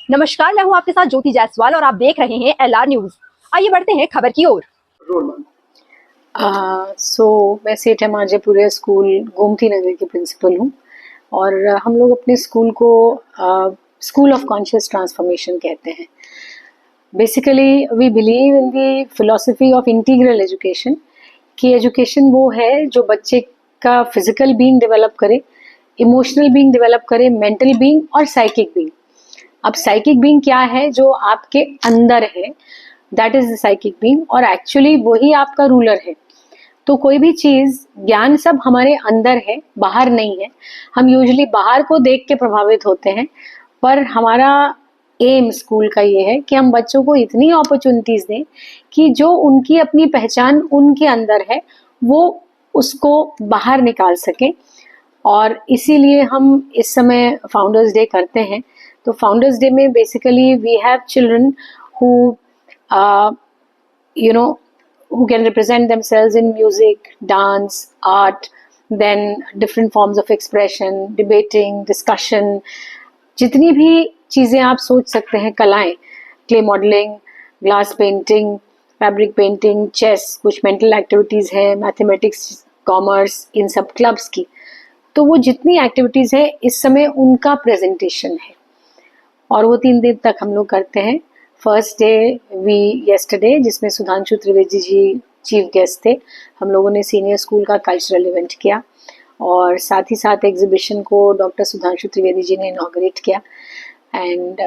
नमस्कार, मैं हूं आपके साथ ज्योति जायसवाल और आप देख रहे हैं LR न्यूज। आइए बढ़ते हैं खबर की ओर। मैं सेठ मांझेपुरे स्कूल गोमती नगर की प्रिंसिपल हूँ और हम लोग अपने स्कूल को स्कूल ऑफ कॉन्शियस ट्रांसफॉर्मेशन कहते हैं। Basically we believe in the philosophy of integral education कि एजुकेशन वो है जो बच्चे का फिजिकल बीइंग डेवलप करे, इमोशनल बीइंग डेवलप करे, मेंटल बीइंग और साइकिक बीइंग। अब साइकिक बीइंग क्या है? जो आपके अंदर है, that is the psychic being, और एक्चुअली वही आपका रूलर है। तो कोई भी चीज, ज्ञान सब हमारे अंदर है, बाहर नहीं है। हम यूजुअली बाहर को देख के प्रभावित होते हैं, पर हमारा एम स्कूल का ये है कि हम बच्चों को इतनी अपॉर्चुनिटीज दें कि जो उनकी अपनी पहचान उनके अंदर है वो उसको बाहर निकाल सकें। और इसीलिए हम इस समय फाउंडर्स डे करते हैं। तो फाउंडर्स डे में basically we have children who who can represent themselves in music, dance, art, then different forms of expression, debating, discussion, जितनी भी चीज़ें आप सोच सकते हैं, कलाएं, clay modelling, glass painting, fabric painting, chess, कुछ मेंटल एक्टिविटीज़ हैं, मैथमेटिक्स, कॉमर्स, इन सब क्लब्स की। तो वो जितनी एक्टिविटीज़ हैं इस समय उनका प्रेजेंटेशन है और वो 3 दिन तक हम लोग करते हैं। फर्स्ट डे येस्टरडे, जिसमें सुधांशु त्रिवेदी जी चीफ गेस्ट थे। हम लोगों ने सीनियर स्कूल का कल्चरल इवेंट किया और साथ ही साथ एग्जीबिशन को डॉक्टर सुधांशु त्रिवेदी जी ने इनॉग्रेट किया। एंड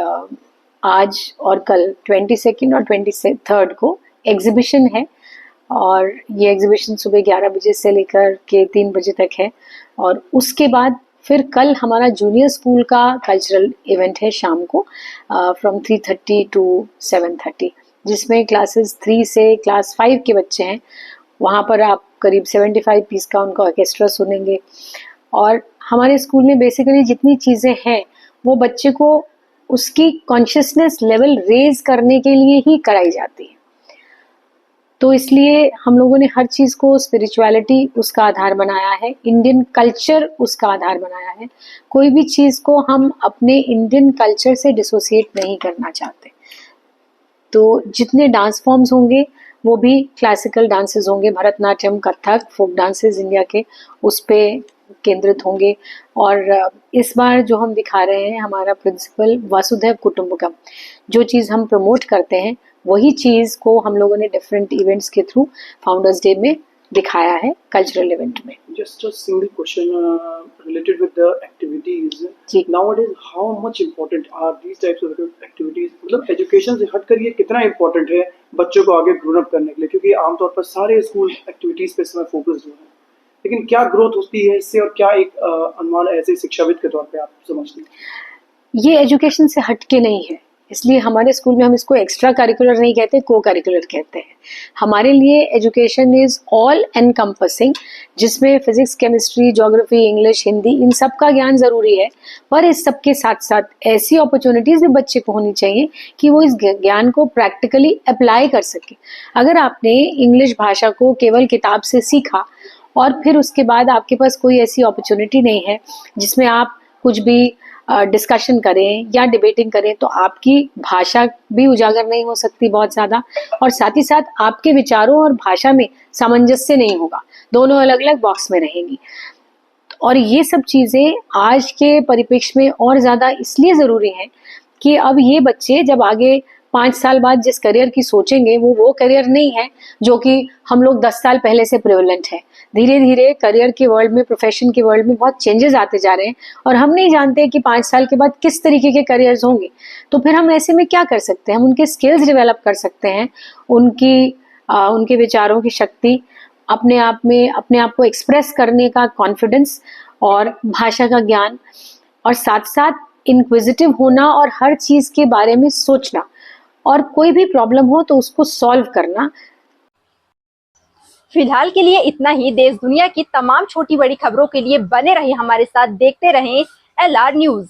आज और कल 22 और 23 को एग्जीबिशन है और ये एग्जीबिशन सुबह 11 बजे से लेकर के 3 बजे तक है। और उसके बाद फिर कल हमारा जूनियर स्कूल का कल्चरल इवेंट है शाम को फ्रॉम 3:30 to 7:30, जिसमें क्लासेस 3 से क्लास 5 के बच्चे हैं। वहाँ पर आप करीब 75 पीस का उनका ऑर्केस्ट्रा सुनेंगे। और हमारे स्कूल में बेसिकली जितनी चीज़ें हैं वो बच्चे को उसकी कॉन्शियसनेस लेवल रेज करने के लिए ही कराई जाती है। तो इसलिए हम लोगों ने हर चीज़ को, स्पिरिचुअलिटी उसका आधार बनाया है, इंडियन कल्चर उसका आधार बनाया है। कोई भी चीज़ को हम अपने इंडियन कल्चर से डिसोसिएट नहीं करना चाहते। तो जितने डांस फॉर्म्स होंगे वो भी क्लासिकल डांसेस होंगे, Bharatanatyam, Kathak, folk dances India के, उस पे केंद्रित होंगे। और इस बार जो हम दिखा रहे हैं, हमारा प्रिंसिपल वसुधैव कुटुंबकम, जो चीज़ हम प्रमोट करते हैं वही चीज़ को हम लोगों ने डिफरेंट इवेंट्स के थ्रू फाउंडर्स डे में दिखाया है कल्चरल इवेंट में। Just a single question related with the activities. Nowadays, how much important are these types of activities? मतलब एजुकेशन से हटकर ये कितना इम्पोर्टेंट है बच्चों को आगे ग्रोन अप करने के लिए? क्योंकि आमतौर पर सारे स्कूल एक्टिविटीज पे इस समय फोकस्ड हैं, लेकिन क्या ग्रोथ होती है इससे और क्या एक अनुमान ऐसे शिक्षाविद के तौर पे आप समझते हैं? ये एजुकेशन से हटके नहीं है, इसलिए हमारे स्कूल में हम इसको एक्स्ट्रा करिकुलर नहीं कहते, को करिकुलर कहते हैं। हमारे लिए एजुकेशन इज ऑल एनकम्पसिंग, जिसमें physics, chemistry, geography, English, Hindi, इन सब का ज्ञान ज़रूरी है। पर इस सब के साथ साथ ऐसी अपॉर्चुनिटीज़ भी बच्चे को होनी चाहिए कि वो इस ज्ञान को प्रैक्टिकली अप्लाई कर सके। अगर आपने इंग्लिश भाषा को केवल किताब से सीखा और फिर उसके बाद आपके पास कोई ऐसी अपॉर्चुनिटी नहीं है जिसमें आप कुछ भी डिस्कशन करें या डिबेटिंग करें, तो आपकी भाषा भी उजागर नहीं हो सकती बहुत ज़्यादा, और साथ ही साथ आपके विचारों और भाषा में सामंजस्य नहीं होगा, दोनों अलग अलग बॉक्स में रहेंगी। और ये सब चीज़ें आज के परिप्रेक्ष्य में और ज़्यादा इसलिए ज़रूरी हैं कि अब ये बच्चे जब आगे 5 साल बाद जिस करियर की सोचेंगे वो करियर नहीं है जो कि हम लोग 10 साल पहले से प्रिवलेंट है। धीरे धीरे करियर के वर्ल्ड में, प्रोफेशन के वर्ल्ड में बहुत चेंजेस आते जा रहे हैं और हम नहीं जानते कि 5 साल के बाद किस तरीके के करियर्स होंगे। तो फिर हम ऐसे में क्या कर सकते हैं? हम उनके स्किल्स डेवलप कर सकते हैं, उनके विचारों की शक्ति, अपने आप को एक्सप्रेस करने का कॉन्फिडेंस और भाषा का ज्ञान, और साथ साथ इंक्विजिटिव होना और हर चीज़ के बारे में सोचना, और कोई भी प्रॉब्लम हो तो उसको सॉल्व करना। फिलहाल के लिए इतना ही। देश दुनिया की तमाम छोटी बड़ी खबरों के लिए बने रहिए हमारे साथ, देखते रहें LR न्यूज।